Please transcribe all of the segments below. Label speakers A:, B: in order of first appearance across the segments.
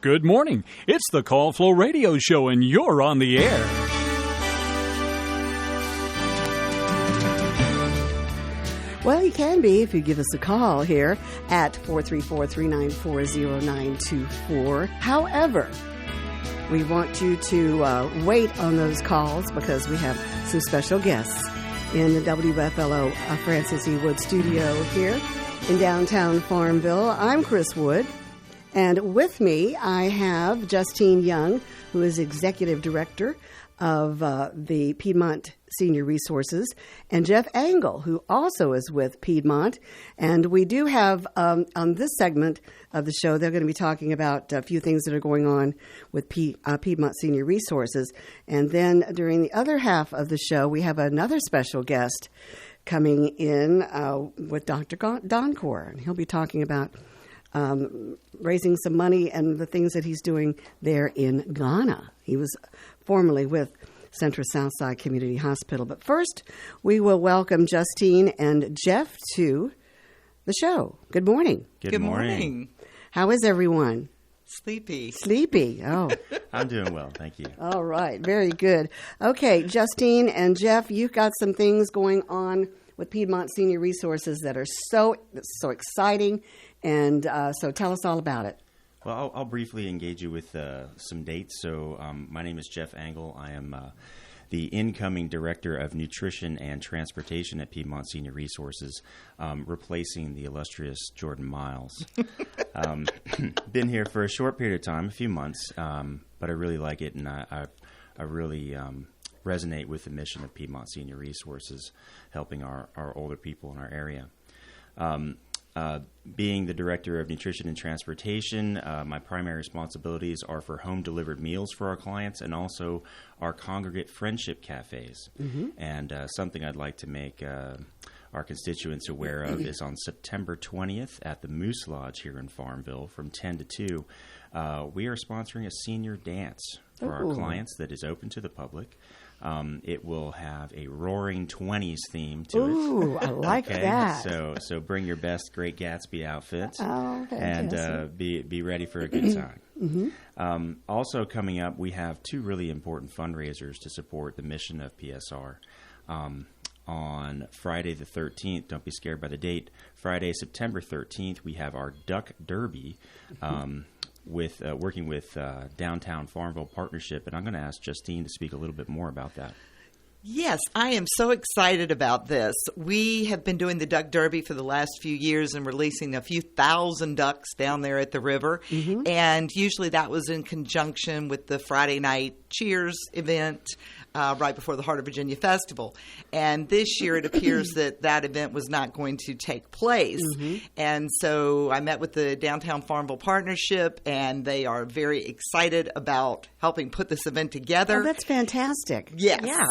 A: Good morning. It's the Call Flow Radio Show, and you're on the air.
B: Well, you can be if you give us a call here at 434-394-0924. However, we want you to wait on those calls because we have some special guests in the WFLO Francis E. Wood studio here in downtown Farmville. I'm Chris Wood, and with me I have Justine Young, who is Executive Director of the Piedmont Senior Resources, and Jeff Angle, who also is with Piedmont. And we do have, on this segment of the show, they're going to be talking about a few things that are going on with Piedmont Senior Resources. And then during the other half of the show, we have another special guest coming in with Dr. Doncor, and he'll be talking about raising some money and the things that he's doing there in Ghana. He was formerly with Central Southside Community Hospital. But first, we will welcome Justine and Jeff to the show. Good morning.
C: Good morning.
B: How is everyone?
C: Sleepy.
B: Sleepy. Oh.
D: I'm doing well, thank you.
B: All right. Very good. Okay, Justine and Jeff, you've got some things going on with Piedmont Senior Resources that are so exciting. And so tell us all about it.
D: Well, I'll briefly engage you with some dates. So my name is Jeff Angle. I am the incoming Director of Nutrition and Transportation at Piedmont Senior Resources, replacing the illustrious Jordan Miles. Been here for a short period of time, a few months, but I really like it, and I really resonate with the mission of Piedmont Senior Resources, helping our older people in our area. Being the Director of Nutrition and Transportation, my primary responsibilities are for home-delivered meals for our clients and also our congregate friendship cafes. Mm-hmm. And something I'd like to make our constituents aware of is on September 20th at the Moose Lodge here in Farmville from 10 to 2. We are sponsoring a senior dance for our clients that is open to the public. It will have a Roaring Twenties theme to it.
B: Ooh, I like that.
D: So bring your best Great Gatsby outfit
B: and
D: be ready for a good time.
B: Mm-hmm.
D: Also coming up, we have two really important fundraisers to support the mission of PSR. On Friday the 13th, don't be scared by the date, Friday, September 13th, we have our Duck Derby. With working with Downtown Farmville Partnership, and I'm going to ask Justine to speak a little bit more about that.
C: Yes, I am so excited about this. We have been doing the Duck Derby for the last few years and releasing a few thousand ducks down there at the river, and usually that was in conjunction with the Friday night Cheers event right before the Heart of Virginia Festival. And this year it appears that event was not going to take place. And so I met with the Downtown Farmville Partnership, and they are very excited about helping put this event together.
B: Oh, that's fantastic.
C: Yes.
B: Yeah.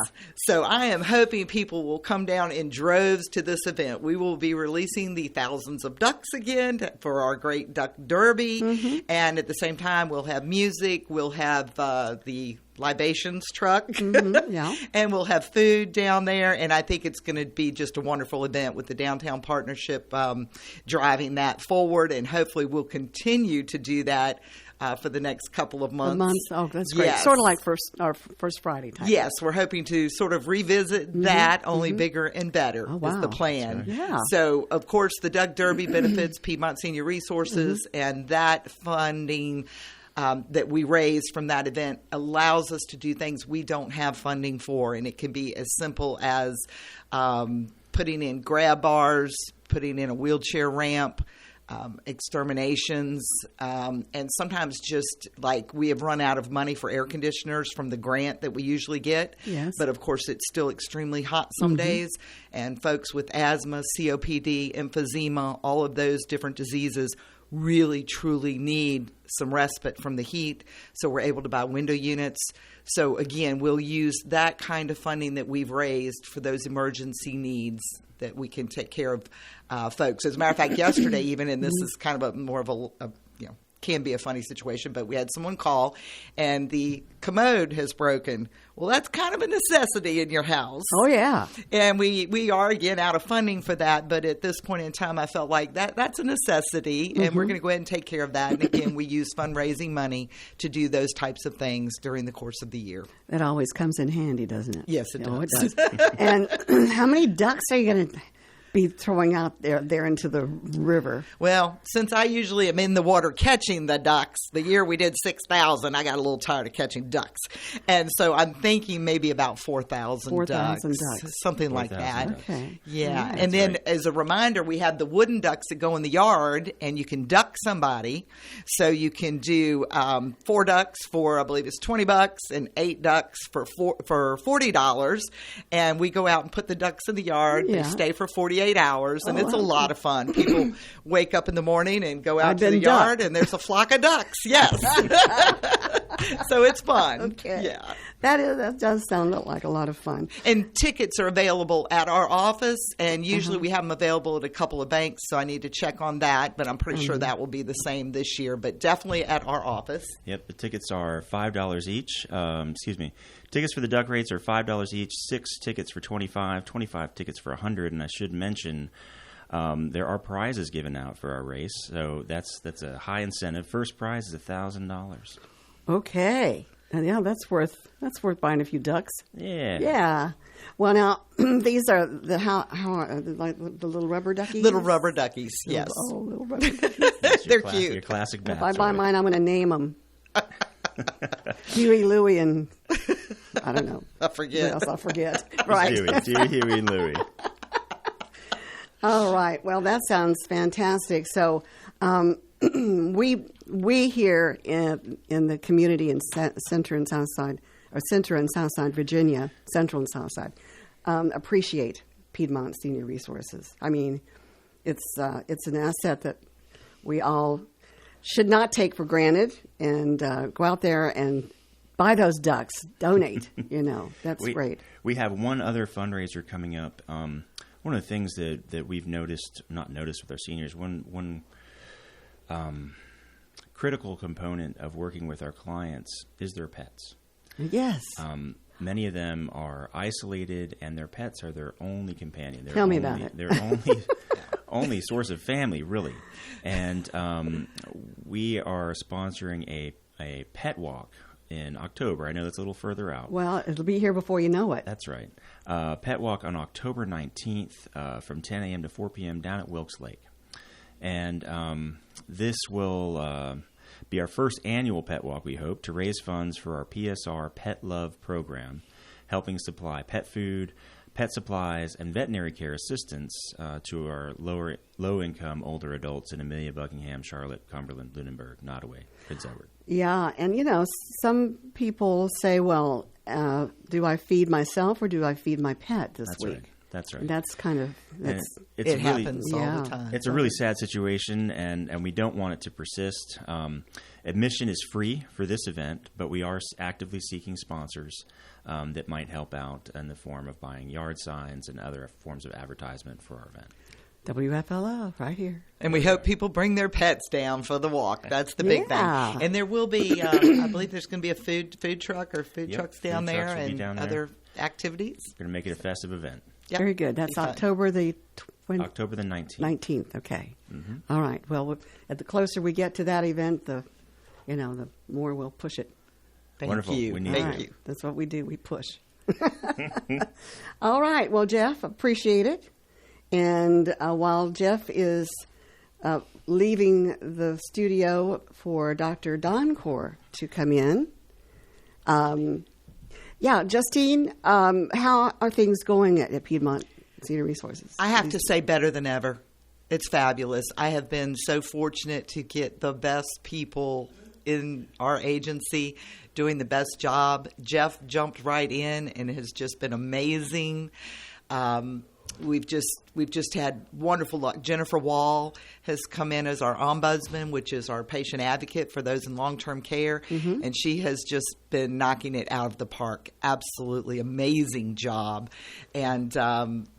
C: So I am hoping people will come down in droves to this event. We will be releasing the thousands of ducks again for our great Duck Derby. And at the same time, we'll have music. We'll have the libations truck, and we'll have food down there, and I think it's going to be just a wonderful event with the Downtown Partnership driving that forward, and hopefully we'll continue to do that for the next couple of months.
B: Oh, that's great.
C: Yes.
B: Sort of like First Friday type.
C: Yes, we're hoping to sort of revisit that, only bigger and better is the plan.
B: Yeah.
C: So, of course, the Duck Derby benefits Piedmont Senior Resources, and that funding that we raise from that event allows us to do things we don't have funding for. And it can be as simple as putting in grab bars, putting in a wheelchair ramp, exterminations, and sometimes just like we have run out of money for air conditioners from the grant that we usually get.
B: Yes.
C: But of course it's still extremely hot some days, and folks with asthma, COPD, emphysema, all of those different diseases really truly need some respite from the heat, so we're able to buy window units. So again, we'll use that kind of funding that we've raised for those emergency needs that we can take care of folks. As a matter of fact, yesterday even, and this is kind of more of a can be a funny situation, but we had someone call and the commode has broken. Well, that's kind of a necessity in your house.
B: Oh, yeah.
C: And we are, again, out of funding for that. But at this point in time, I felt like that's a necessity, and we're going to go ahead and take care of that. And, again, we use fundraising money to do those types of things during the course of the year.
B: That always comes in handy, doesn't it?
C: Yes, it
B: Oh,
C: does.
B: it does. And how many ducks are you going to be throwing out there into the river?
C: Well, since I usually am in the water catching the ducks, the year we did 6,000, I got a little tired of catching ducks. And so I'm thinking maybe about 4,000 ducks.
B: 4,000 ducks.
C: Something like
D: 4,000
C: that.
D: ducks.
B: Okay.
C: Yeah.
B: Right.
C: And then
D: right.
C: as a reminder, we have the wooden ducks that go in the yard, and you can duck somebody. So you can do 4 ducks for, I believe it's $20, and 8 ducks for $40. And we go out and put the ducks in the yard.
B: Yeah.
C: They stay for 48 hours, and it's a lot of fun. People wake up in the morning and go out
B: I've
C: to the
B: been
C: yard,
B: ducked.
C: and there's a flock of ducks. Yes. So it's fun.
B: Okay.
C: Yeah.
B: That does sound like a lot of fun.
C: And tickets are available at our office, and usually we have them available at a couple of banks, so I need to check on that, but I'm pretty sure that will be the same this year, but definitely at our office.
D: Yep, the tickets are $5 each. Tickets for the duck race are $5 each. 6 tickets for $25, 25 tickets for $100. And I should mention there are prizes given out for our race, so that's a high incentive. First prize is $1,000.
B: Okay. And yeah, that's worth buying a few ducks.
D: Yeah.
B: Yeah. Well, now these are how are they, like the little rubber duckies?
C: Little rubber duckies, yes.
B: Oh, little rubber duckies.
D: That's
C: They're
D: your
C: cute.
D: Your classic bath
B: If I buy
D: toy.
B: mine, I'm going to name them Huey, Louie, and I don't know.
C: I forget.
B: What else I'll forget. Right.
D: Huey, and Louie.
B: All right. Well, that sounds fantastic. So, we here in the community in Center and Southside, or Center and Southside Virginia, Central and Southside, appreciate Piedmont Senior Resources. I mean, it's an asset that we all should not take for granted, and go out there and buy those ducks, donate. That's great.
D: We have one other fundraiser coming up. One of the things that we've not noticed with our seniors, one critical component of working with our clients is their pets.
B: Yes.
D: Many of them are isolated, and their pets are their only companion.
B: Tell me about it.
D: Their only source of family, really. And we are sponsoring a pet walk in October. I know that's a little further out.
B: Well, it'll be here before you know it.
D: That's right. Pet walk on October 19th from 10 a.m. to 4 p.m. down at Wilkes Lake. And this will be our first annual pet walk, we hope, to raise funds for our PSR Pet Love program, helping supply pet food, pet supplies, and veterinary care assistance to our low-income older adults in Amelia, Buckingham, Charlotte, Cumberland, Lunenburg, Nottoway, Prince Edward.
B: Yeah, and some people say, well, do I feed myself or do I feed my pet this week?
D: Right. That's right.
B: And that's kind of
D: And it's
C: It
D: really,
C: happens all
B: Yeah.
C: the time.
D: It's a really sad situation, and we don't want it to persist. Admission is free for this event, but we are actively seeking sponsors that might help out in the form of buying yard signs and other forms of advertisement for our event.
B: WFLO, right here.
C: And we hope people bring their pets down for the walk. That's the big
B: Yeah.
C: thing. And there will be, I believe there's going to be a food truck or food
D: Yep,
C: trucks down
D: food
C: there
D: trucks will be
C: and
D: down there.
C: other activities.
D: We're going to make it a festive event.
C: Yep.
B: Very good. That's
C: Be fun.
B: October the
D: October the 19th.
B: 19th. Okay.
D: Mm-hmm.
B: All right. Well, at the closer we get to that event, the more we'll push it.
C: Thank
D: Wonderful.
C: you.
D: We need
C: Thank
B: All right.
C: you.
B: That's what we do. We push. All right. Well, Jeff, appreciate it. And while Jeff is leaving the studio for Dr. Doncor to come in, Justine, how are things going at Piedmont Senior Resources?
C: I have to say better than ever. It's fabulous. I have been so fortunate to get the best people in our agency doing the best job. Jeff jumped right in and has just been amazing. We've we've just had wonderful luck. Jennifer Wall has come in as our ombudsman, which is our patient advocate for those in long-term care, and she has just been knocking it out of the park. Absolutely amazing job. And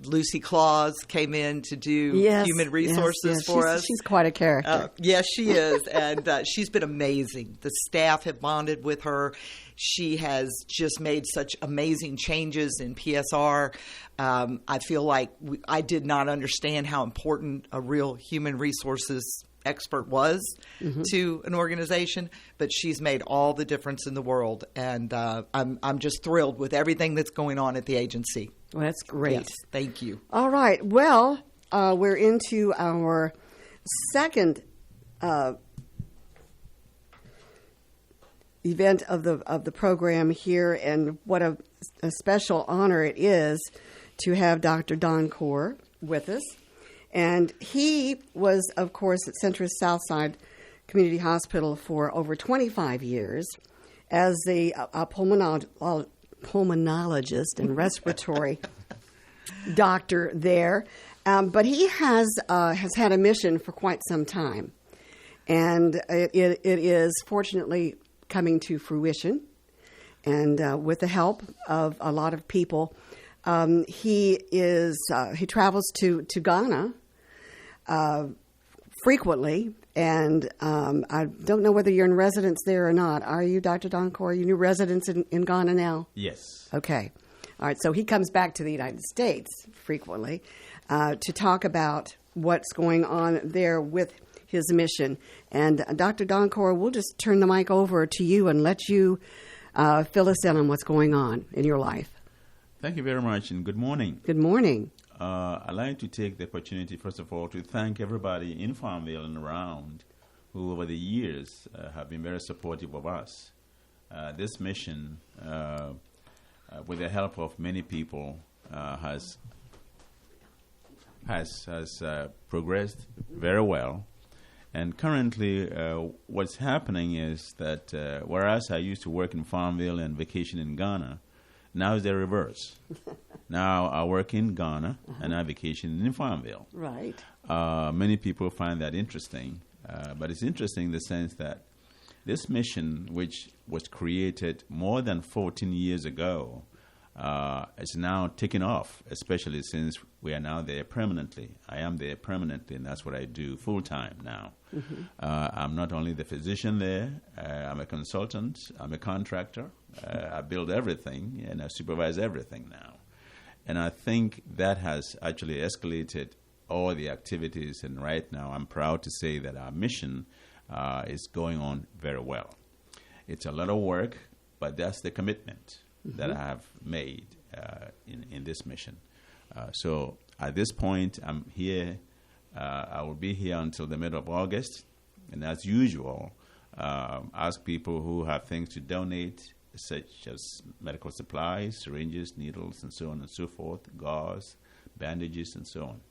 C: Lucy Claus came in to do human resources for us.
B: She's quite a character.
C: Yes, she is, and she's been amazing. The staff have bonded with her. She has just made such amazing changes in PSR. I feel like I did not understand how important a real human resources expert was to an organization, but she's made all the difference in the world, and I'm just thrilled with everything that's going on at the agency.
B: Well, that's great.
C: Yes, thank you.
B: All right. Well, we're into our second event of the program here, and what a special honor it is to have Dr. Don Corr with us. And he was, of course, at Centris Southside Community Hospital for over 25 years as a pulmonologist and respiratory doctor there. But he has had a mission for quite some time, and it is fortunately coming to fruition. And with the help of a lot of people, he travels to Ghana frequently, and I don't know whether you're in residence there or not. Are you, Dr. Don Corr? Are you new residents in Ghana now?
E: Yes.
B: Okay. All right. So he comes back to the United States frequently to talk about what's going on there with his mission. And Dr. Don Corr, we'll just turn the mic over to you and let you fill us in on what's going on in your life.
E: Thank you very much, and good morning.
B: Good morning.
E: I'd like to take the opportunity, first of all, to thank everybody in Farmville and around who, over the years, have been very supportive of us. This mission, with the help of many people, has progressed very well. And currently, what's happening is that whereas I used to work in Farmville and vacation in Ghana, now it's the reverse. Now I work in Ghana and I vacation in Farmville.
B: Right.
E: Many people find that interesting, but it's interesting in the sense that this mission, which was created more than 14 years ago, is now taking off, especially since we are now there permanently. I am there permanently, and that's what I do full-time now. I'm not only the physician there, I'm a consultant, I'm a contractor, I build everything, and I supervise everything now. And I think that has actually escalated all the activities, and right now I'm proud to say that our mission is going on very well. It's a lot of work, but that's the commitment that I have made in this mission. So at this point, I'm here. I will be here until the middle of August. And as usual, ask people who have things to donate, such as medical supplies, syringes, needles, and so on and so forth, gauze, bandages, and so on.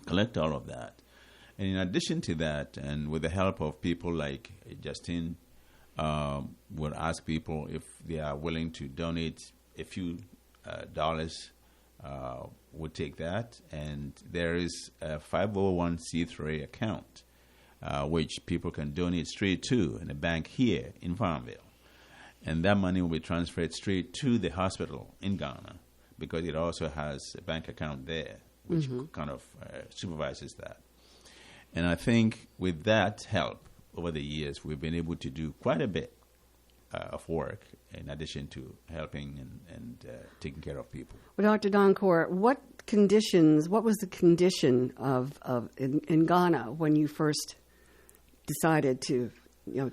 E: Collect all of that. And in addition to that, and with the help of people like Justine, we'll ask people if they are willing to donate a few dollars. We'll take that. And there is a 501c3 account, which people can donate straight to in a bank here in Farmville. And that money will be transferred straight to the hospital in Ghana, because it also has a bank account there, which kind of supervises that. And I think with that help, over the years, we've been able to do quite a bit of work in addition to helping and taking care of people.
B: Well, Dr. Don Corr, what was the condition in Ghana when you first decided to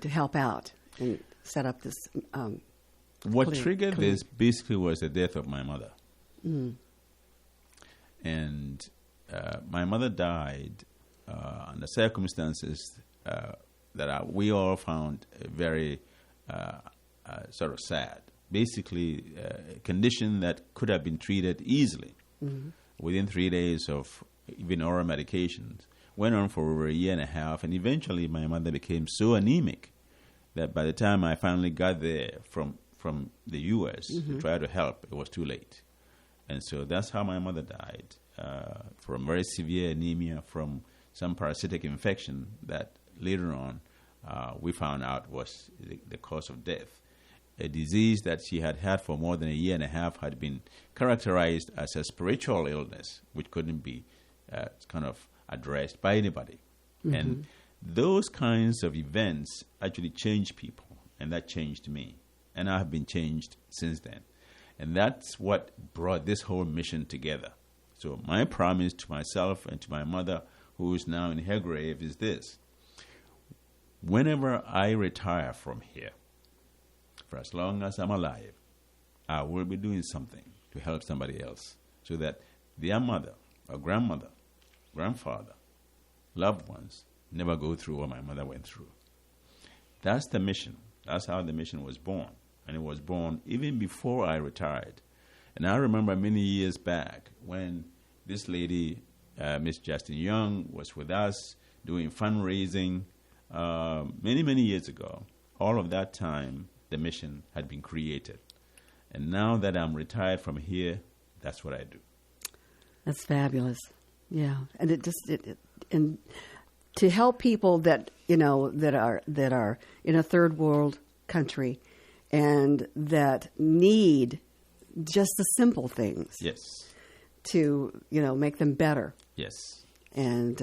B: help out and set up this
E: What triggered this basically was the death of my mother. And my mother died under circumstances that we all found very sort of sad. Basically, a condition that could have been treated easily within 3 days of even oral medications. Went on for over a year and a half, and eventually my mother became so anemic that by the time I finally got there from the U.S. to try to help, it was too late. And so that's how my mother died. from very severe anemia from some parasitic infection that later on we found out was the cause of death. A disease that she had had for more than a year and a half had been characterized as a spiritual illness, which couldn't be kind of addressed by anybody. Mm-hmm. And those kinds of events actually change people, and that changed me. And I have been changed since then. And that's what brought this whole mission together. So my promise to myself and to my mother, who is now in her grave, is this. Whenever I retire from here, for as long as I'm alive, I will be doing something to help somebody else so that their mother or grandmother, grandfather, loved ones never go through what my mother went through. That's the mission. That's how the mission was born. And it was born even before I retired. And I remember many years back when this lady, Miss Justin Young, was with us doing fundraising many, many years ago. All of that time, the mission had been created. And now that I'm retired from here, that's what I do.
B: That's fabulous. Yeah. And and to help people that, that are in a third world country and that need just the simple things.
E: Yes.
B: To, make them better.
E: Yes.
B: And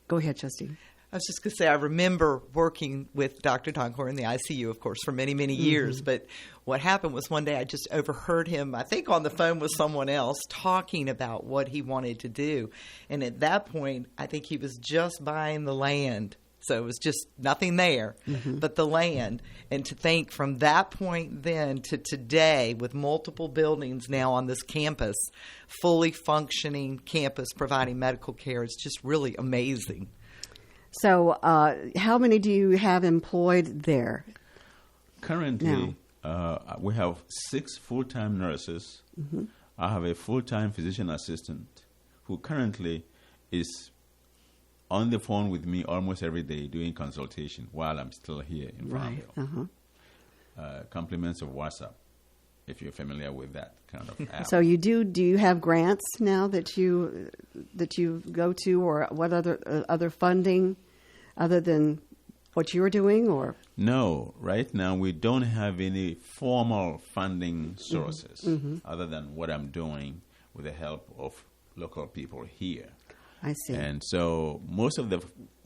B: go ahead, Justine.
C: I was just going to say, I remember working with Dr. Doncor in the ICU, of course, for many, many years. Mm-hmm. But what happened was one day I just overheard him, I think on the phone with someone else, talking about what he wanted to do. And at that point, I think he was just buying the land. So it was just nothing there but the land. And to think from that point then to today, with multiple buildings now on this campus, fully functioning campus providing medical care, it's just really amazing.
B: So how many do you have employed there?
E: Currently, we have 6 full-time nurses. Mm-hmm. I have a full-time physician assistant who currently is on the phone with me almost every day doing consultation while I'm still here in Farmville.
B: Uh-huh.
E: Compliments of WhatsApp, if you're familiar with that kind of app.
B: So you do you have grants now that you go to, or what other funding other than what you're doing, or?
E: No, right now we don't have any formal funding sources other than what I'm doing with the help of local people here.
B: I see.
E: And so most of the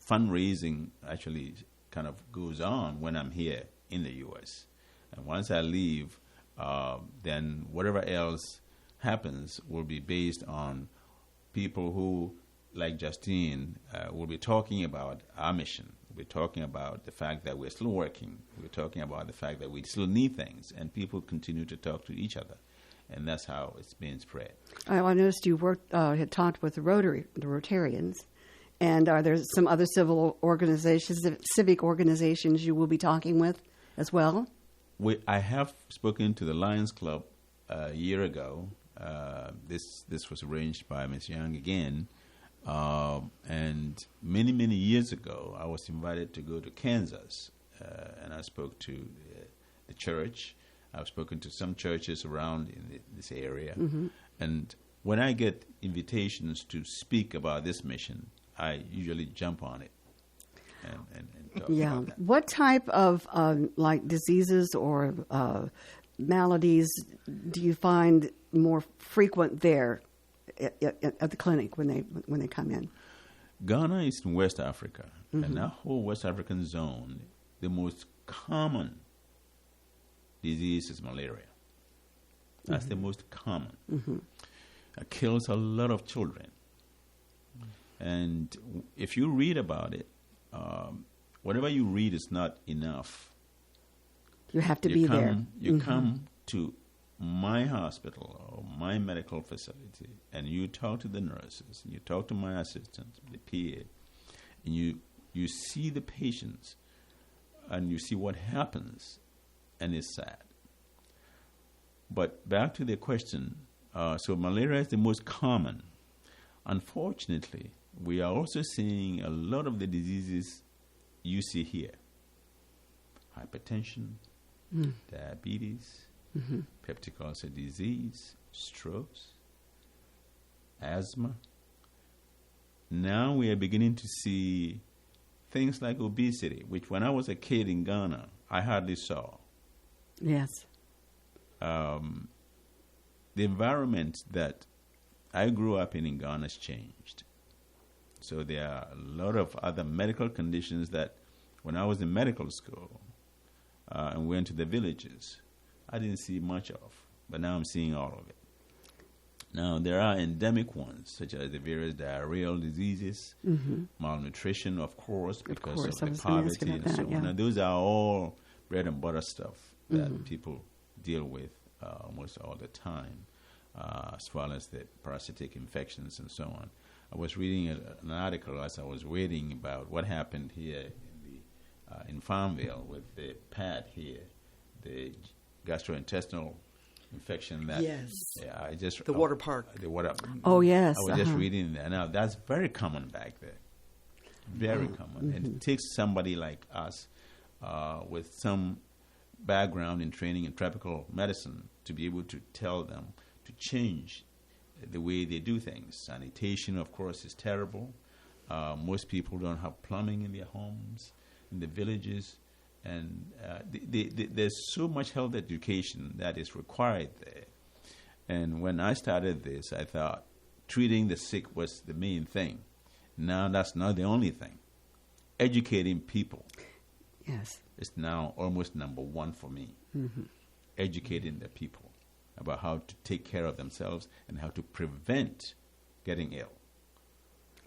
E: fundraising actually kind of goes on when I'm here in the U.S. And once I leave, then whatever else happens will be based on people who, like Justine, will be talking about our mission. We'll be talking about the fact that we're still working. We're talking about the fact that we still need things, and people continue to talk to each other. And that's how it's being spread.
B: I noticed you had talked with the Rotarians. And are there some other civic organizations you will be talking with as well?
E: I have spoken to the Lions Club a year ago. This was arranged by Ms. Young again. And many, many years ago, I was invited to go to Kansas. And I spoke to the church. I've spoken to some churches around in this area. Mm-hmm. And when I get invitations to speak about this mission, I usually jump on it and talk about that.
B: What type of diseases or maladies do you find more frequent there at the clinic when they come in?
E: Ghana is in West Africa. And that whole West African zone, the most common disease is malaria. That's the most common. It kills a lot of children. And if you read about it, whatever you read is not enough.
B: You have to be there.
E: You come to my hospital or my medical facility, and you talk to the nurses, and you talk to my assistant, the PA, and you see the patients, and you see what happens. And it's sad. But back to the question, so malaria is the most common. Unfortunately, we are also seeing a lot of the diseases you see here. Hypertension, diabetes, peptic ulcer disease, strokes. asthma. Now we are beginning to see things like obesity, which when I was a kid in Ghana, I hardly saw.
B: Yes.
E: The environment that I grew up in Ghana has changed. So there are a lot of other medical conditions that when I was in medical school and went to the villages, I didn't see much of, but now I'm seeing all of it. Now, there are endemic ones, such as the various diarrheal diseases, malnutrition, of course, because of the poverty and so on. Now, those are all bread and butter stuff that people deal with almost all the time, as well as the parasitic infections and so on. I was reading an article as I was waiting about what happened here in Farmville with the PAD here, the gastrointestinal infection that I just
C: the water park.
E: The water.
B: Oh yes.
E: I was just reading that. Now that's very common back there. Very common. And it takes somebody like us with some background in training in tropical medicine to be able to tell them to change the way they do things. Sanitation, of course, is terrible. Most people don't have plumbing in their homes, in the villages. And there's so much health education that is required there. And when I started this, I thought treating the sick was the main thing. Now that's not the only thing. Educating people is now almost number one for me. Educating the people about how to take care of themselves and how to prevent getting ill.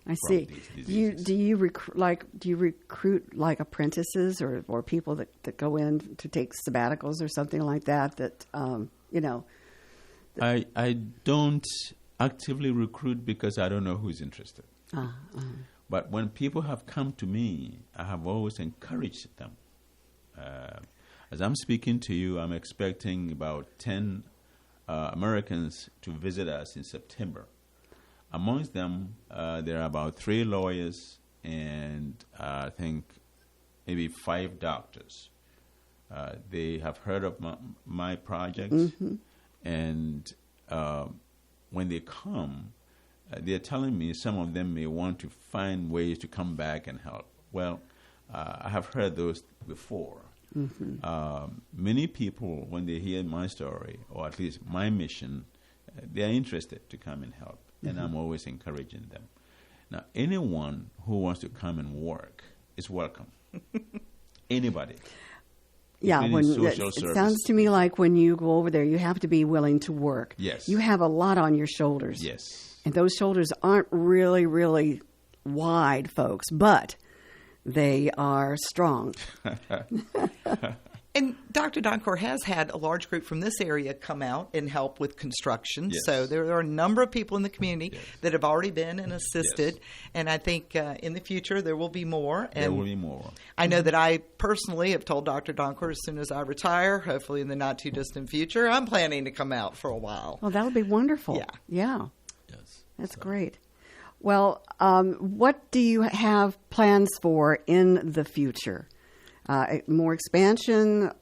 B: I see. Do you recruit like apprentices or people that go in to take sabbaticals or something like that?
E: I don't actively recruit because I don't know who's interested. But when people have come to me, I have always encouraged them. As I'm speaking to you, I'm expecting about 10 Americans to visit us in September. Amongst them, there are about 3 lawyers and I think maybe 5 doctors. They have heard of my projects, and when they come, they're telling me some of them may want to find ways to come back and help. Well, I have heard those before. Many people, when they hear my story, or at least my mission, they are interested to come and help. And I'm always encouraging them. Now, anyone who wants to come and work is welcome. Anybody.
B: Yeah, it sounds to me like when you go over there, you have to be willing to work.
E: Yes.
B: You have a lot on your shoulders.
E: Yes.
B: And those shoulders aren't really, really wide, folks, but they are strong.
C: And Dr. Doncor has had a large group from this area come out and help with construction.
E: Yes.
C: So there are a number of people in the community that have already been and assisted.
E: Yes.
C: And I think in the future there will be more. And
E: there will be more.
C: I know that I personally have told Dr. Doncor as soon as I retire, hopefully in the not-too-distant future, I'm planning to come out for a while.
B: Well, that would be wonderful.
C: Yeah.
E: Yes.
B: That's great. Well, what do you have plans for in the future? More expansion?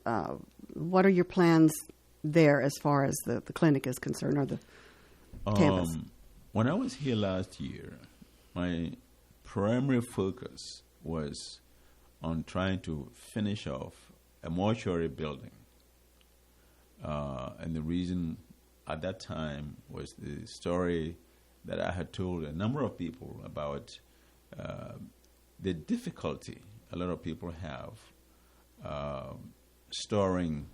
B: What are your plans there as far as the clinic is concerned, or the campus?
E: When I was here last year, my primary focus was on trying to finish off a mortuary building. And the reason at that time was the story that I had told a number of people about the difficulty a lot of people have storing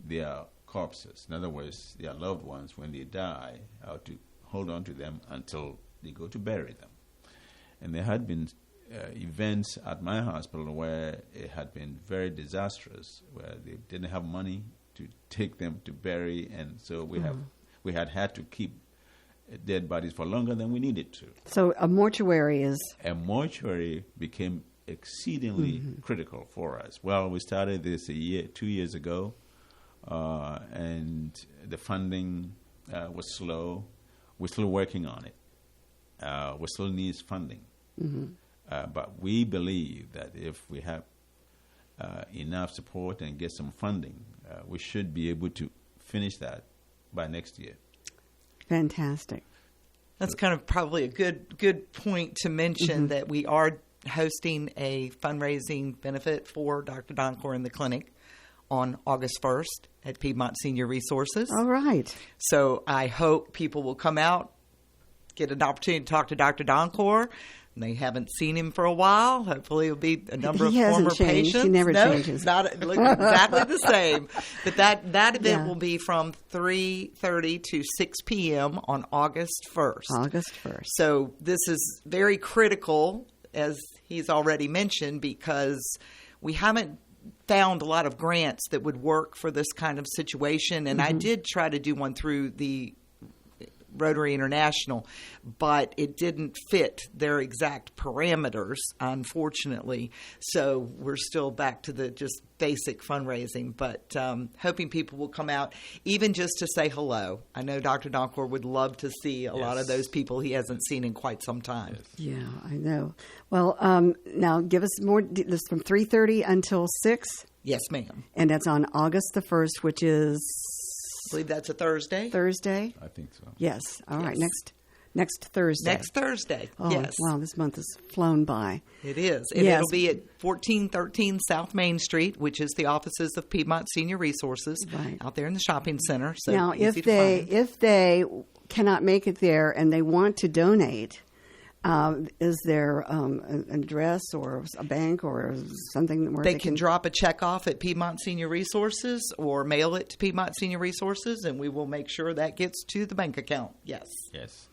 E: their corpses. In other words, their loved ones, when they die, how to hold on to them until they go to bury them. And there had been events at my hospital where it had been very disastrous, where they didn't have money to take them to bury, and so we had to keep dead bodies for longer than we needed to.
B: So a mortuary
E: became exceedingly critical for us. Well, we started this 2 years ago, and the funding was slow. We're still working on it. We still need funding. But we believe that if we have enough support and get some funding, we should be able to finish that by next year.
B: Fantastic.
C: That's kind of probably a good point to mention that we are hosting a fundraising benefit for Dr. Doncor in the clinic on August 1st at Piedmont Senior Resources.
B: All right.
C: So I hope people will come out, get an opportunity to talk to Dr. Doncor. They haven't seen him for a while. Hopefully, it'll be a number of former patients.
B: He never changes.
C: Look exactly the same. But that event will be from 3:30 to 6 p.m. on August 1st.
B: August 1st.
C: So this is very critical, as he's already mentioned, because we haven't found a lot of grants that would work for this kind of situation. And I did try to do one through the Rotary International, but it didn't fit their exact parameters, unfortunately. So we're still back to the just basic fundraising, but hoping people will come out, even just to say hello. I know Dr. Doncor would love to see a lot of those people he hasn't seen in quite some time.
B: Yeah, I know. Well, now give us more. This from 3:30 until 6.
C: Yes, ma'am.
B: And that's on August the 1st, which is...
C: I believe that's a Thursday.
B: Thursday?
E: I think so.
B: Yes. All right. Next Thursday.
C: Next Thursday.
B: Oh,
C: yes.
B: Wow, this month has flown by.
C: It is. And
B: Yes.
C: it'll be at 1413 South Main Street, which is the offices of Piedmont Senior Resources
B: Right.
C: out there in the shopping center. So
B: Now,
C: easy to find.
B: if they cannot make it there and they want to donate, is there an address or a bank or something where
C: They can drop a check off at Piedmont Senior Resources or mail it to Piedmont Senior Resources, and we will make sure that gets to the bank account. Yes.
E: Yes.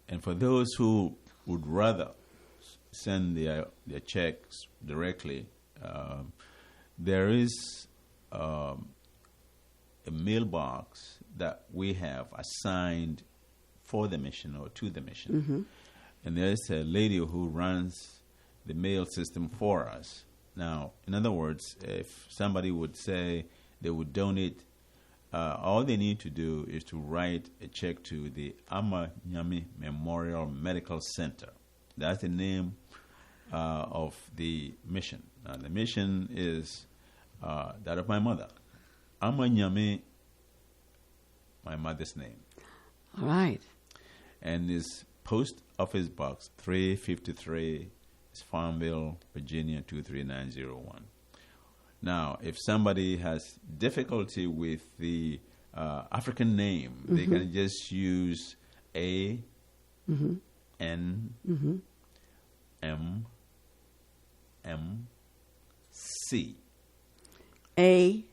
E: And for those who would rather send their checks directly, there is a mailbox that we have assigned for the mission or to the mission. And there's a lady who runs the mail system for us. Now, in other words, if somebody would say they would donate, all they need to do is to write a check to the Ama Nyame Memorial Medical Center. That's the name of the mission. Now, the mission is that of my mother. Ama Nyame, my mother's name.
B: All right.
E: And is Post Office Box 353, Farmville, Virginia 23901. Now, if somebody has difficulty with the African name, they can just use A, N, M, C.
B: A,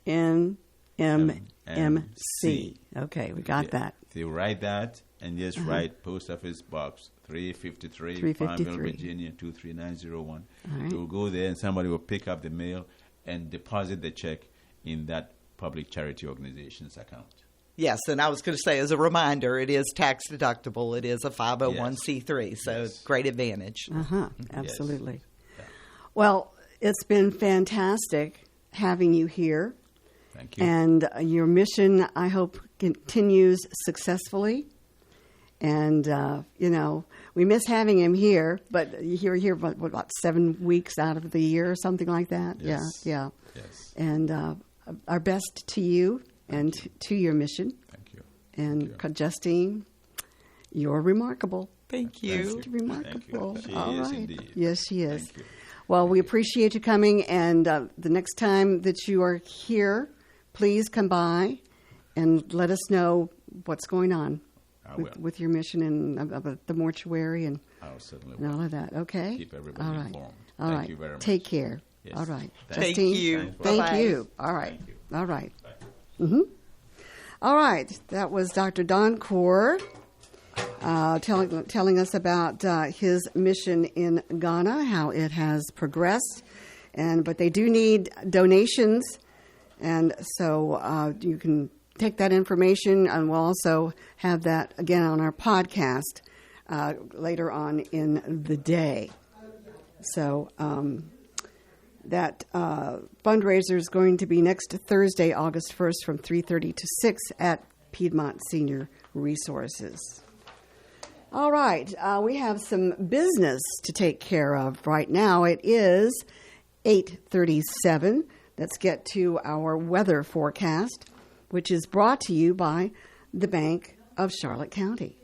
B: N, M, C. Okay, we got that.
E: If you write that and just write Post Office Box 353,
B: 353.
E: Farmville, Virginia 23901.
B: All right.
E: You'll go there and somebody will pick up the mail and deposit the check in that public charity organization's account.
C: Yes, and I was going to say, as a reminder, it is tax deductible. It is a 501c3, so great advantage.
B: Absolutely.
E: Yeah.
B: Well, it's been fantastic having you here.
E: Thank you.
B: And your mission, I hope, continues successfully. And, we miss having him here, but you're here, about 7 weeks out of the year or something like that?
E: Yes.
B: Yeah.
E: Yes.
B: And our best to you and to your mission.
E: Thank you.
B: And Justine, you're remarkable.
C: Thank you.
B: Just remarkable.
E: Thank you. She
B: All
E: is
B: right.
E: indeed.
B: Yes, she is.
E: Thank you.
B: Well, we appreciate you coming, and the next time that you are here, please come by and let us know what's going on with your mission and about the mortuary and all of that. Okay?
E: Keep everybody informed.
B: All right.
E: Thank you very much.
B: Take care.
E: Yes.
B: All right.
C: Thank
B: Justine,
C: you.
B: Thank
C: Bye-bye.
B: you. All right.
E: Thank you.
B: All right.
E: Bye.
B: All right. That was Dr. Doncor telling us about his mission in Ghana, how it has progressed, but they do need donations, and so you can take that information, and we'll also have that again on our podcast later on in the day. So that fundraiser is going to be next Thursday, August 1st, from 3:30 to 6 at Piedmont Senior Resources. All right, we have some business to take care of right now. It is 8:37. Let's get to our weather forecast, which is brought to you by the Bank of Charlotte County.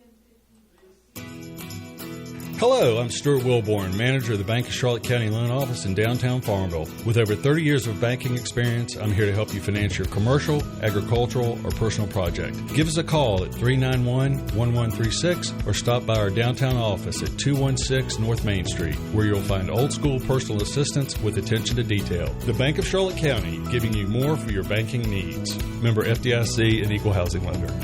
F: Hello, I'm Stuart Wilborn, manager of the Bank of Charlotte County Loan Office in downtown Farmville. With over 30 years of banking experience, I'm here to help you finance your commercial, agricultural, or personal project. Give us a call at 391-1136 or stop by our downtown office at 216 North Main Street, where you'll find old-school personal assistance with attention to detail. The Bank of Charlotte County, giving you more for your banking needs. Member FDIC and Equal Housing Lender.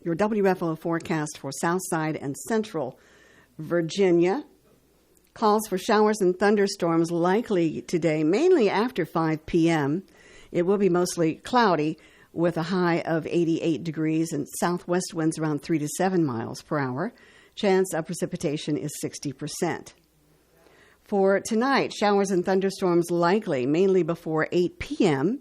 B: Your WFLO forecast for Southside and Central Virginia calls for showers and thunderstorms likely today, mainly after 5 p.m. It will be mostly cloudy with a high of 88 degrees and southwest winds around 3 to 7 miles per hour. Chance of precipitation is 60%. For tonight, showers and thunderstorms likely, mainly before 8 p.m.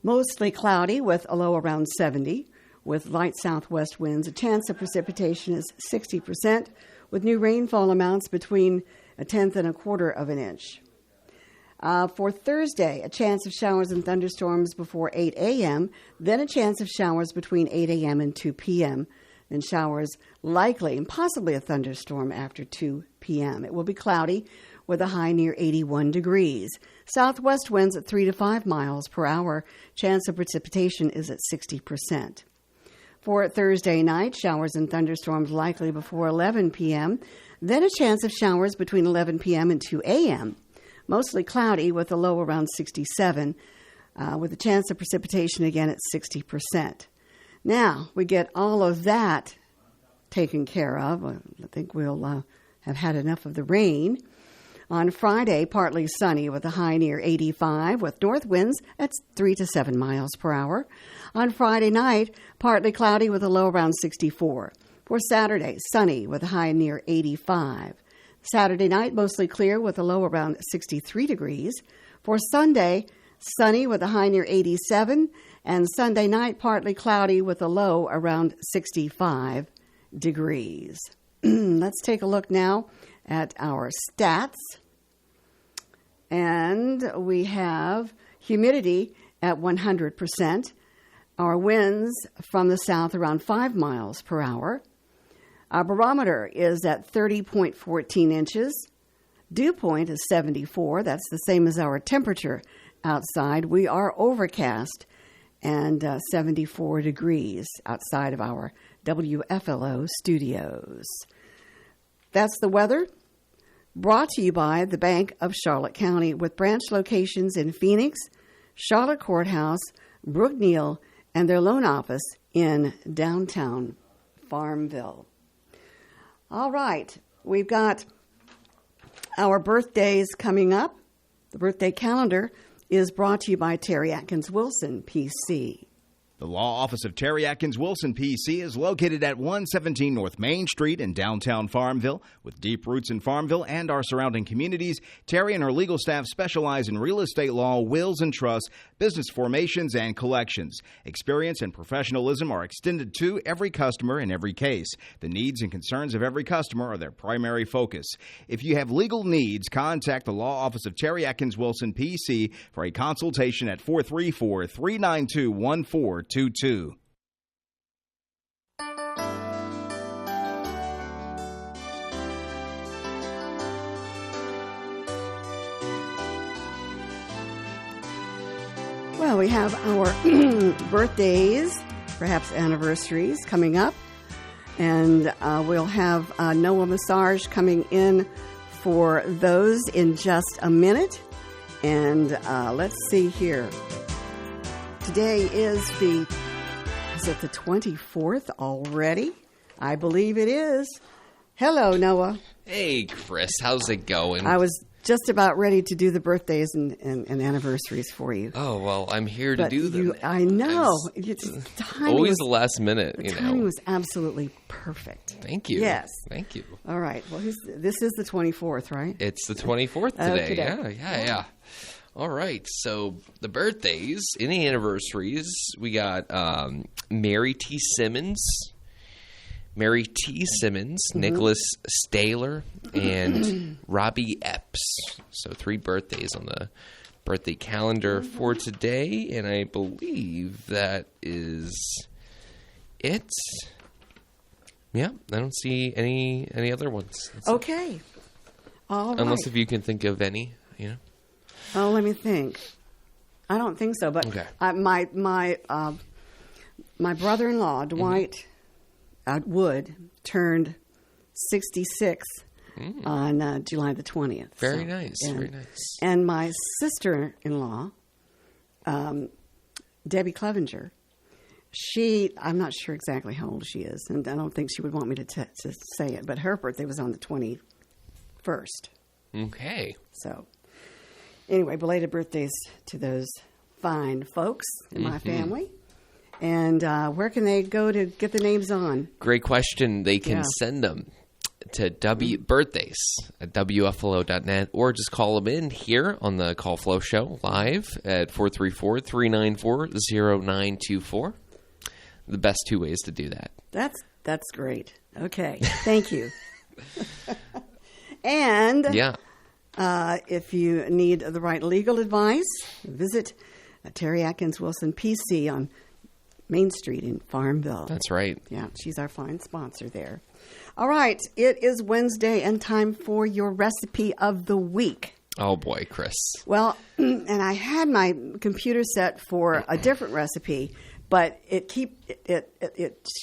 B: Mostly cloudy with a low around 70. With light southwest winds, a chance of precipitation is 60%, with new rainfall amounts between 1/10 and 1/4 of an inch. For Thursday, a chance of showers and thunderstorms before 8 a.m., then a chance of showers between 8 a.m. and 2 p.m., then showers likely and possibly a thunderstorm after 2 p.m. It will be cloudy with a high near 81 degrees. Southwest winds at 3 to 5 miles per hour. Chance of precipitation is at 60%. For Thursday night, showers and thunderstorms likely before 11 p.m., then a chance of showers between 11 p.m. and 2 a.m. Mostly cloudy with a low around 67, with a chance of precipitation again at 60%. Now, we get all of that taken care of. I think we'll have had enough of the rain. On Friday, partly sunny with a high near 85, with north winds at 3 to 7 miles per hour. On Friday night, partly cloudy with a low around 64. For Saturday, sunny with a high near 85. Saturday night, mostly clear with a low around 63 degrees. For Sunday, sunny with a high near 87. And Sunday night, partly cloudy with a low around 65 degrees. Let's take a look now at our stats. And we have humidity at 100%. Our winds from the south around 5 miles per hour. Our barometer is at 30.14 inches. Dew point is 74. That's the same as our temperature outside. We are overcast and 74 degrees outside of our WFLO studios. That's the weather, brought to you by the Bank of Charlotte County, with branch locations in Phoenix, Charlotte Courthouse, Brookneal, and their loan office in downtown Farmville. All right, we've got our birthdays coming up. The birthday calendar is brought to you by Terry Atkins Wilson, PC.
G: The law office of Terry Atkins Wilson, PC, is located at 117 North Main Street in downtown Farmville. With deep roots in Farmville and our surrounding communities, Terry and her legal staff specialize in real estate law, wills and trusts, business formations, and collections. Experience and professionalism are extended to every customer in every case. The needs and concerns of every customer are their primary focus. If you have legal needs, contact the law office of Terry Atkins Wilson, PC, for a consultation at 434-392-1422.
B: Well, we have our birthdays, perhaps anniversaries coming up, and we'll have Noah Massage coming in for those in just a minute. And let's see here. Today is it the 24th already? I believe it is. Hello, Noah.
H: Hey, Chris. How's it going?
B: I was just about ready to do the birthdays and anniversaries for you.
H: Oh, well, I'm here to do them.
B: I know.
H: Always the last minute,
B: The timing was absolutely perfect.
H: Thank you.
B: Yes.
H: Thank you.
B: All right. Well, this is the 24th, right?
H: It's the 24th today.
B: Okay.
H: Yeah. All right, so the birthdays, any anniversaries, we got Mary T. Simmons, Nicholas Staler, and Robbie Epps. So 3 birthdays on the birthday calendar for today, and I believe that is it. Yeah, I don't see any other ones. That's
B: Okay. All right.
H: Unless if you can think of any,
B: Oh, let me think. I don't think so, but
H: Okay.
B: My brother-in-law, Dwight Wood, turned 66 on July the 20th.
H: Very nice. Very nice.
B: And my sister-in-law, Debbie Clevenger, I'm not sure exactly how old she is, and I don't think she would want me to say it, but her birthday was on the 21st.
H: Okay.
B: So, anyway, belated birthdays to those fine folks in my family. And where can they go to get the names on?
H: Great question. They can send them to birthdays at WFLO.net or just call them in here on the Call Flow Show live at 434-394-0924. The best two ways to do that.
B: That's great. Okay. Thank you. And if you need the right legal advice, visit Terry Atkins Wilson PC on Main Street in Farmville.
H: That's right.
B: Yeah, she's our fine sponsor there. All right, it is Wednesday and time for your recipe of the week.
H: Oh, boy, Chris.
B: Well, and I had my computer set for a different recipe, but it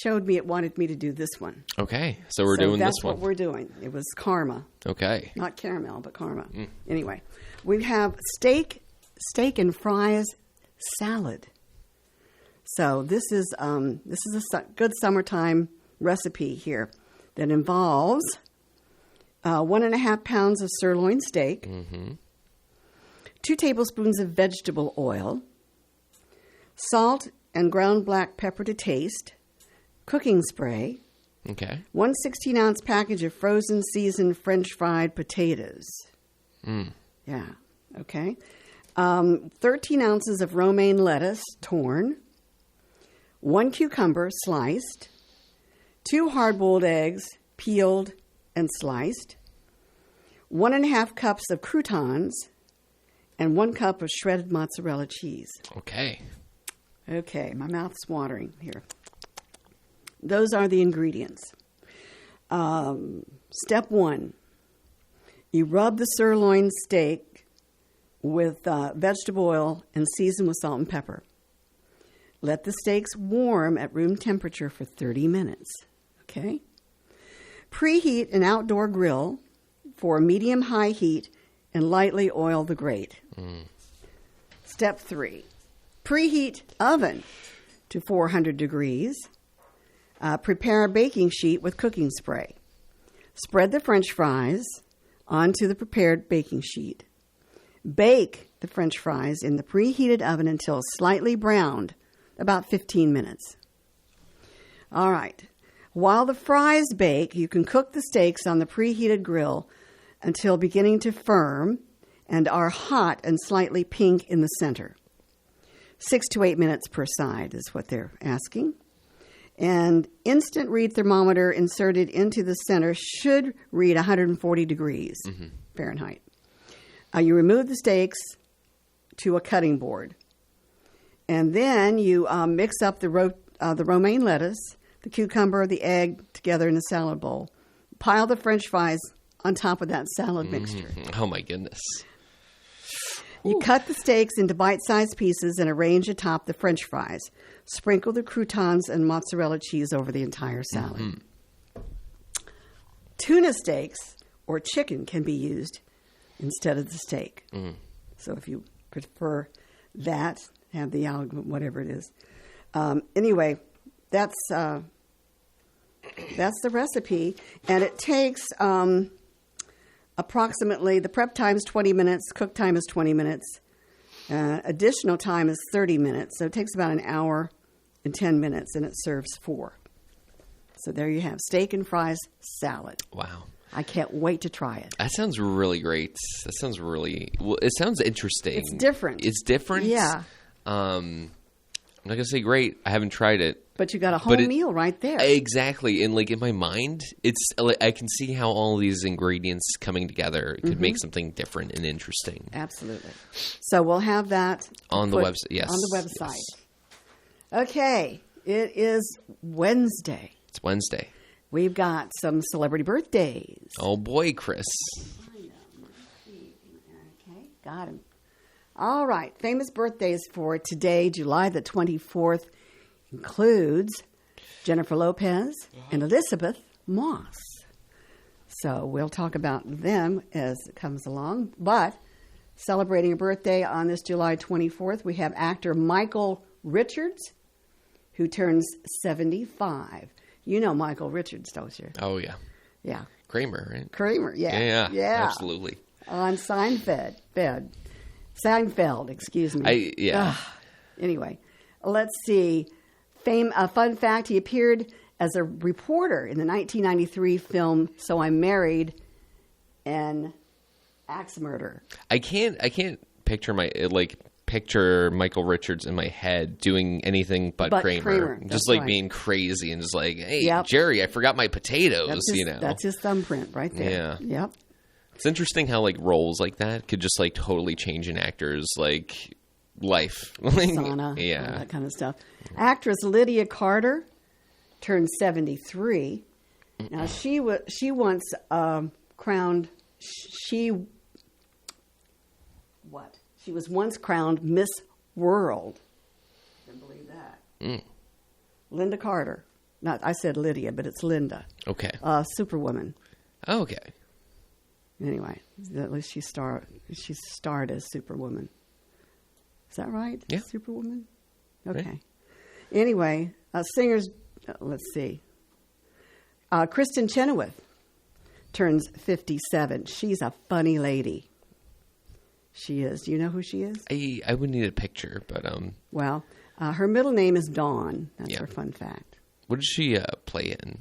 B: showed me it wanted me to do this one.
H: Okay, so we're doing this one.
B: That's what we're doing. It was karma.
H: Okay.
B: Not caramel, but karma. Anyway, we have steak and fries salad. So this is a good summertime recipe here that involves 1.5 pounds of sirloin steak, 2 tablespoons of vegetable oil, salt and ground black pepper to taste, cooking spray,
H: okay,
B: 1 16-ounce package of frozen seasoned French fried potatoes. Yeah, okay. 13 ounces of romaine lettuce, torn, 1 cucumber, sliced, 2 hard-boiled eggs, peeled and sliced, 1.5 cups of croutons, and 1 cup of shredded mozzarella cheese.
H: Okay.
B: Okay, my mouth's watering here. Those are the ingredients. Step 1, you rub the sirloin steak with vegetable oil and season with salt and pepper. Let the steaks warm at room temperature for 30 minutes. Okay? Preheat an outdoor grill for medium-high heat and lightly oil the grate. Step 3, preheat oven to 400 degrees. Prepare a baking sheet with cooking spray. Spread the French fries onto the prepared baking sheet. Bake the French fries in the preheated oven until slightly browned, about 15 minutes. All right. While the fries bake, you can cook the steaks on the preheated grill until beginning to firm and are hot and slightly pink in the center. 6 to 8 minutes per side is what they're asking. And instant read thermometer inserted into the center should read 140 degrees Fahrenheit. You remove the steaks to a cutting board. And then you mix up the romaine lettuce, the cucumber, the egg together in a salad bowl. Pile the French fries on top of that salad mixture.
H: Oh, my goodness.
B: You cut the steaks into bite-sized pieces and arrange atop the French fries. Sprinkle the croutons and mozzarella cheese over the entire salad. Tuna steaks or chicken can be used instead of the steak. So if you prefer that, have the whatever it is. Anyway, that's the recipe, and it takes approximately, the prep time is 20 minutes, cook time is 20 minutes, additional time is 30 minutes, so it takes about an hour and 10 minutes, and it serves 4. So there you have steak and fries salad.
H: Wow.
B: I can't wait to try it.
H: That sounds really great. That sounds really, well, it sounds interesting.
B: It's different.
H: It's different?
B: Yeah.
H: I'm not going to say great. I haven't tried it.
B: But you got a whole meal right there.
H: Exactly. And like in my mind, it's like I can see how all these ingredients coming together could make something different and interesting.
B: Absolutely. So we'll have that
H: on the website. Yes.
B: On the website. Yes. Okay. It is Wednesday.
H: It's Wednesday.
B: We've got some celebrity birthdays.
H: Oh boy, Chris.
B: Okay, got him. All right. Famous birthdays for today, July the 24th, includes Jennifer Lopez and Elizabeth Moss. So we'll talk about them as it comes along. But celebrating a birthday on this July 24th, we have actor Michael Richards, who turns 75. You know Michael Richards, don't you?
H: Oh, yeah.
B: Yeah.
H: Kramer, right?
B: Kramer, yeah.
H: Yeah. Absolutely.
B: On Seinfeld, excuse me. Anyway, let's see. A fun fact, he appeared as a reporter in the 1993 film So I'm Married and Axe Murder.
H: I can't picture Michael Richards in my head doing anything but Kramer. Just like being crazy and just like, hey, Jerry, I forgot my potatoes,
B: That's his thumbprint right there.
H: Yeah.
B: Yep.
H: It's interesting how like roles like that could just like totally change an actor's like life.
B: Persona, all that kind of stuff. Actress Lydia Carter turned 73. Now she once crowned she was once crowned Miss World. I can't believe that. Linda Carter. I said Lydia, but it's Linda.
H: Okay.
B: Superwoman.
H: Oh, okay.
B: Anyway, at least she starred as Superwoman. Is that right?
H: Yeah.
B: Superwoman? Okay.
H: Right.
B: Anyway, singers, let's see. Kristen Chenoweth turns 57. She's a funny lady. She is. Do you know who she is?
H: I would need a picture, but
B: Well, her middle name is Dawn. That's her fun fact.
H: What did she play in?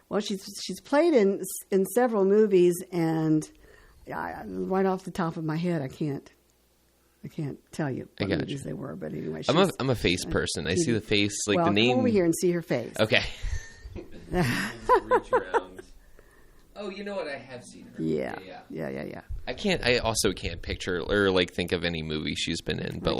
B: Well, she's played in several movies, and right off the top of my head, I can't tell you what movies they were. But anyway,
H: I'm a face person. I see the face, the name.
B: Come over here and see her face.
H: Okay. Reach around. Oh, you know what? I have seen her.
B: Yeah.
H: I also can't picture or like think of any movie she's been in, but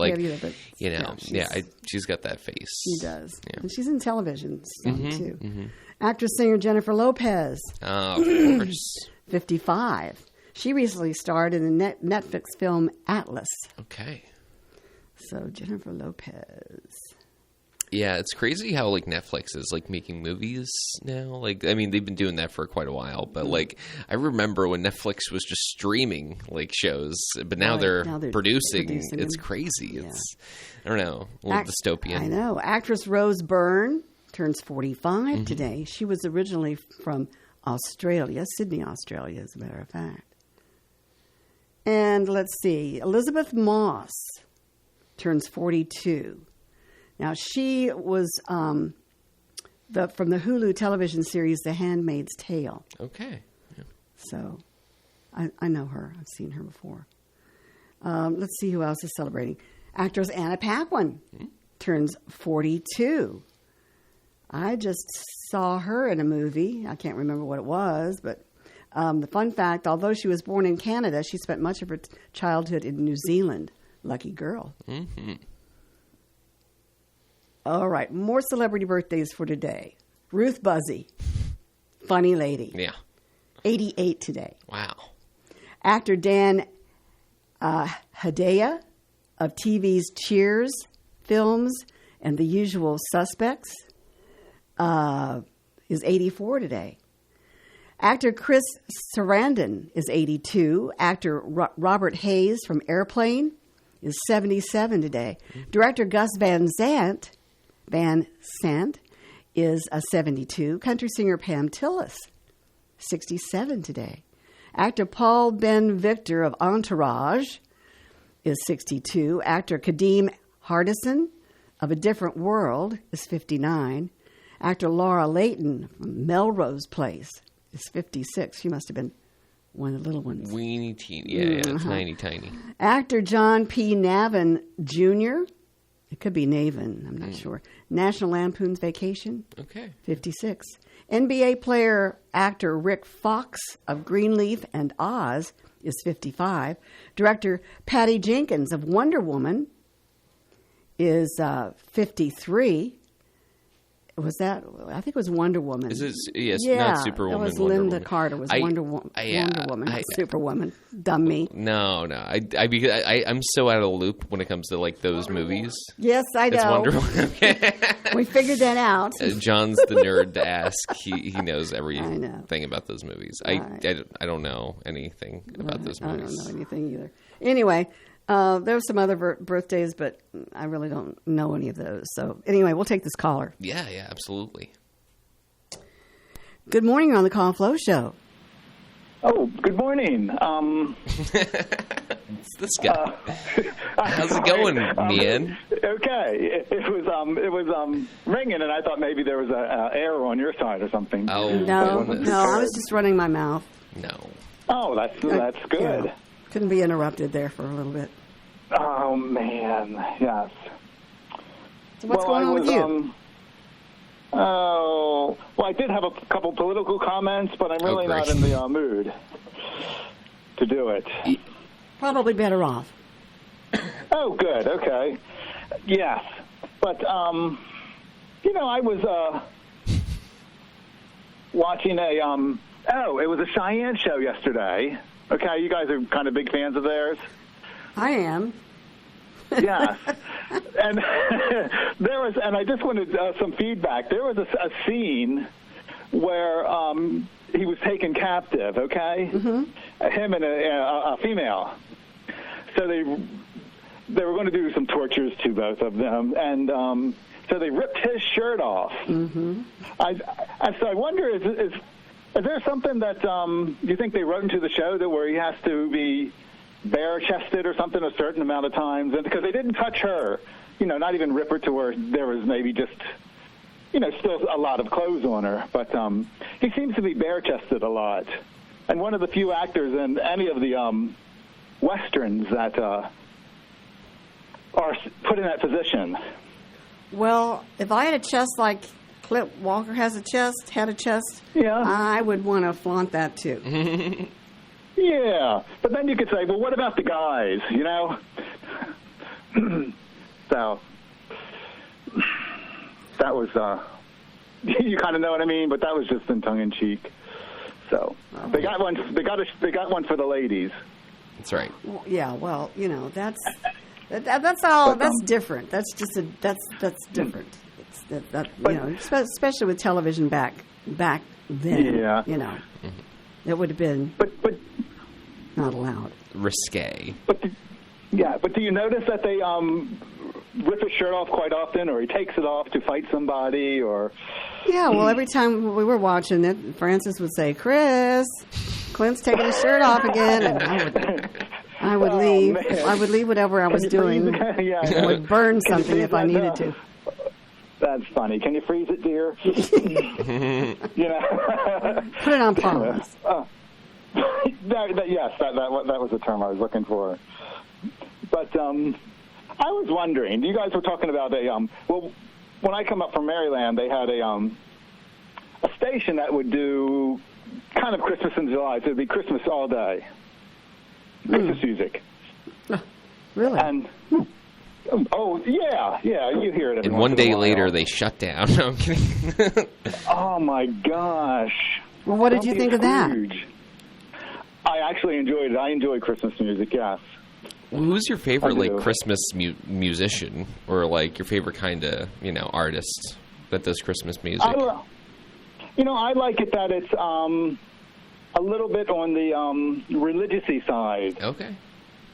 H: she's got that face.
B: She does, and she's in television too.
H: Mm-hmm.
B: Actress singer Jennifer Lopez.
H: Oh, of course.
B: 55. She recently starred in the Netflix film Atlas.
H: Okay.
B: So Jennifer Lopez.
H: Yeah, it's crazy how like Netflix is like making movies now. Like, I mean, they've been doing that for quite a while, but like I remember when Netflix was just streaming like shows, but now they're producing. It's crazy.
B: Yeah.
H: It's I don't know, a little dystopian.
B: I know. Actress Rose Byrne turns 45 today. She was originally from Australia, Sydney, Australia, as a matter of fact. And let's see, Elizabeth Moss turns 42. Now, she was from the Hulu television series The Handmaid's Tale.
H: Okay. Yeah.
B: So I know her. I've seen her before. Let's see who else is celebrating. Actress Anna Paquin turns 42. I just saw her in a movie. I can't remember what it was, but the fun fact, although she was born in Canada, she spent much of her childhood in New Zealand. Lucky girl.
H: Mm-hmm.
B: All right, more celebrity birthdays for today. Ruth Buzzy, funny lady.
H: Yeah.
B: 88 today.
H: Wow.
B: Actor Dan Hedaya of TV's Cheers films and The Usual Suspects is 84 today. Actor Chris Sarandon is 82. Actor Robert Hayes from Airplane is 77 today. Director Gus Van Sant is 72. Country singer Pam Tillis, 67 today. Actor Paul Ben Victor of Entourage is 62. Actor Kadeem Hardison of A Different World is 59. Actor Laura Layton from Melrose Place is 56. She must have been one of the little ones.
H: Weeny teeny. Yeah, tiny.
B: Actor John P. Navin Jr. It could be Naven. I'm not sure. National Lampoon's Vacation.
H: Okay.
B: 56. NBA player actor Rick Fox of Greenleaf and Oz is 55. Director Patty Jenkins of Wonder Woman is 53. Was that? I think it was Wonder Woman.
H: Is it? Yes,
B: Yeah,
H: not Superwoman.
B: it was
H: Wonder
B: Linda
H: Woman.
B: Carter. Was Wonder Woman, not Superwoman. Dumb me.
H: No. I'm so out of the loop when it comes to like those movies.
B: Yes, I know.
H: It's Wonder Woman.
B: We figured that out.
H: John's the nerd to ask. He knows everything
B: know.
H: about those movies.
B: Right.
H: I don't know anything about those
B: I
H: movies.
B: don't know anything either. Anyway, there were some other birthdays, but I really don't know any of those. So anyway, we'll take this caller.
H: Yeah, absolutely.
B: Good morning. You're on the Call and Flow Show.
I: Oh, good morning.
H: It's this guy. How's it going, man?
I: Okay, it was ringing, and I thought maybe there was a error on your side or something.
H: Oh,
B: No,
H: goodness.
B: I was just running my mouth.
H: No.
I: Oh, that's good.
B: Yeah. Couldn't be interrupted there for a little bit.
I: Oh man, yes.
B: So what's going on with you?
I: I did have a couple political comments, but I'm really
H: great.
I: not in the mood to do it.
B: Probably better off.
I: Oh, good. Okay. Yes. But, I was watching it was a Cheyenne show yesterday. Okay, you guys are kind of big fans of theirs.
B: I am.
I: Yes. And and I just wanted some feedback. There was a scene where he was taken captive, okay? Mm-hmm. Him and a female. So they were going to do some tortures to both of them, and so they ripped his shirt off. Mm-hmm. So I wonder, is there something that you think they wrote into the show that where he has to be bare-chested or something a certain amount of times? And because they didn't touch her, not even rip her to where there was maybe just, still a lot of clothes on her. But he seems to be bare-chested a lot. And one of the few actors in any of the Westerns that are put in that position.
B: Well, if I had a chest like Clint Walker had a chest,
I: yeah,
B: I would want to flaunt that too.
I: Yeah, but then you could say, well, what about the guys, So, that was, you kind of know what I mean, but that was just in tongue-in-cheek. So, they got one for the ladies.
H: That's right.
B: Well, yeah, well, that's all. That's different. That's just that's different. It's especially with television back then.
I: Yeah.
B: It would have been
I: but
B: not allowed.
H: Risque.
I: But do you notice that they rip his shirt off quite often, or he takes it off to fight somebody, or?
B: Yeah, well, every time we were watching it, Francis would say, "Chris, Clint's taking his shirt off again," and I would leave.
I: Man.
B: I would leave whatever I was doing.
I: Yeah,
B: I would burn something if I needed to.
I: That's funny. Can you freeze it, dear?
B: Put it on pause.
I: Yes, that was the term I was looking for. But I was wondering, you guys were talking about when I come up from Maryland, they had a station that would do kind of Christmas in July. So it would be Christmas all day. Christmas music.
B: Really?
I: And yeah, you hear it.
H: And one day later, they shut down. No, I'm kidding.
I: Oh my gosh!
B: Well, what did you think of that?
I: I actually enjoyed it. I enjoy Christmas music. Yes.
H: Who's your favorite Christmas musician, or your favorite kind of artist that does Christmas music?
I: I like it that it's a little bit on the religious-y side.
H: Okay.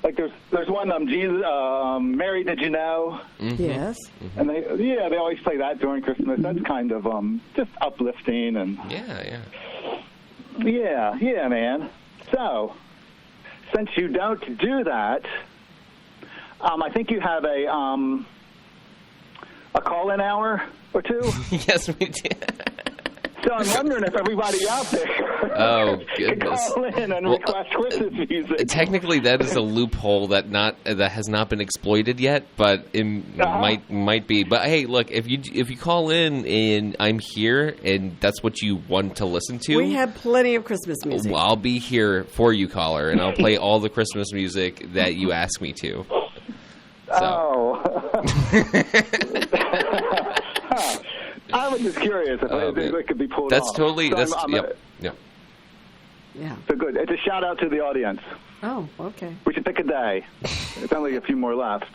I: Like there's one Jesus, Mary, Did You Know?
H: Mm-hmm.
B: Yes.
H: Mm-hmm.
I: And they always play that during Christmas. That's kind of just uplifting and yeah, man. So since you don't do that, I think you have a call-in hour or two.
H: Yes, we did.
I: So I'm wondering if everybody out there
H: Oh,
I: can
H: goodness.
I: call in and request Christmas music.
H: Technically, that is a loophole that has not been exploited yet, but it might be. But hey, look, if you call in and I'm here and that's what you want to listen to,
B: We have plenty of Christmas music.
H: well, I'll be here for you, caller, and I'll play all the Christmas music that you ask me to. So.
I: Oh. I was just curious if it could be pulled
H: That's
I: off.
H: totally.
I: So
H: That's yep.
B: Yeah.
I: So good. It's a shout out to the audience.
B: Oh, okay.
I: We should pick a day. It's only a few more left.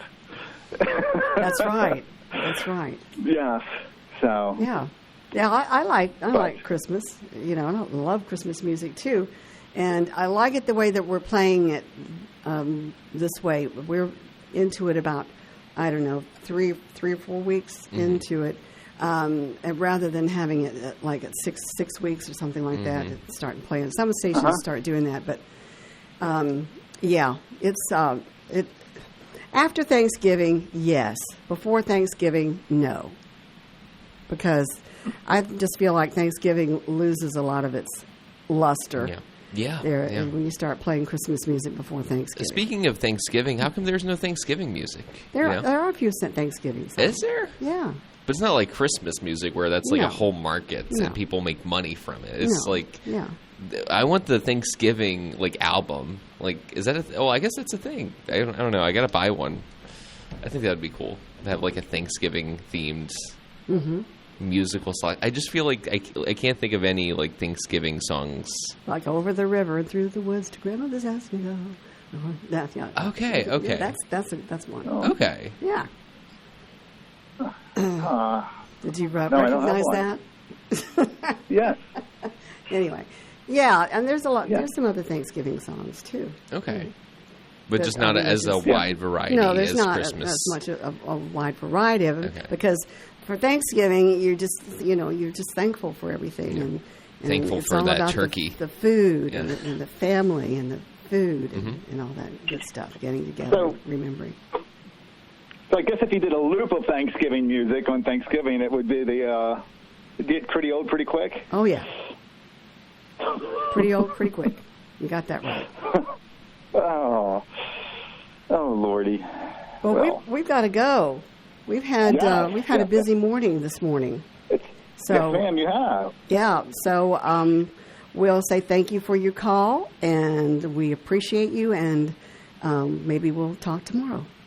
B: That's right. That's right.
I: Yes. So.
B: Yeah. Yeah, I like Christmas. You know, I love Christmas music too. And I like it the way that we're playing it this way. We're into it about, I don't know, 3 or 4 weeks into it. And rather than having it at 6 weeks or something like that, start playing. Some stations start doing that, but yeah, it's after Thanksgiving, yes. Before Thanksgiving, no, because I just feel like Thanksgiving loses a lot of its luster.
H: Yeah.
B: When you start playing Christmas music before Thanksgiving.
H: Speaking of Thanksgiving, how come there's no Thanksgiving music?
B: There are a few Thanksgiving songs.
H: Is there?
B: Yeah.
H: But it's not like Christmas music where that's like
B: No.
H: a whole market
B: No.
H: and people make money from it. It's
B: No.
H: like
B: Yeah.
H: I want the Thanksgiving album. Like, is that I guess that's a thing. I don't know. I gotta buy one. I think that would be cool to have like a Thanksgiving themed musical song. I just feel like I can't think of any like Thanksgiving songs.
B: Like Over the River and Through the Woods to Grandmother's house we go.
H: Okay.
B: Yeah, that's one.
H: Okay.
B: Yeah. Did you
I: I don't have
B: recognize
I: one.
B: that?
I: Yes.
B: Anyway, yeah, and there's a lot. There's some other Thanksgiving songs too.
H: Okay. But
B: But,
H: just not
B: I mean,
H: as a
B: it's-
H: wide variety
B: No, there's
H: as
B: not
H: Christmas.
B: as much a wide variety of them
H: Okay.
B: because for Thanksgiving you're just thankful for everything and
H: Thankful
B: it's
H: for
B: all
H: that
B: about
H: turkey.
B: the food
H: Yeah.
B: and the family and the food and all that good stuff, getting together,
I: So-
B: remembering.
I: So I guess if you did a loop of Thanksgiving music on Thanksgiving, it would be Get Pretty Old Pretty Quick.
B: Oh yeah, pretty old, pretty quick. You got that right.
I: Oh Lordy.
B: Well, we've got to go. We've had a busy morning this morning. So
I: Yes, ma'am, you have.
B: yeah. So we'll say thank you for your call, and we appreciate you, and maybe we'll talk tomorrow.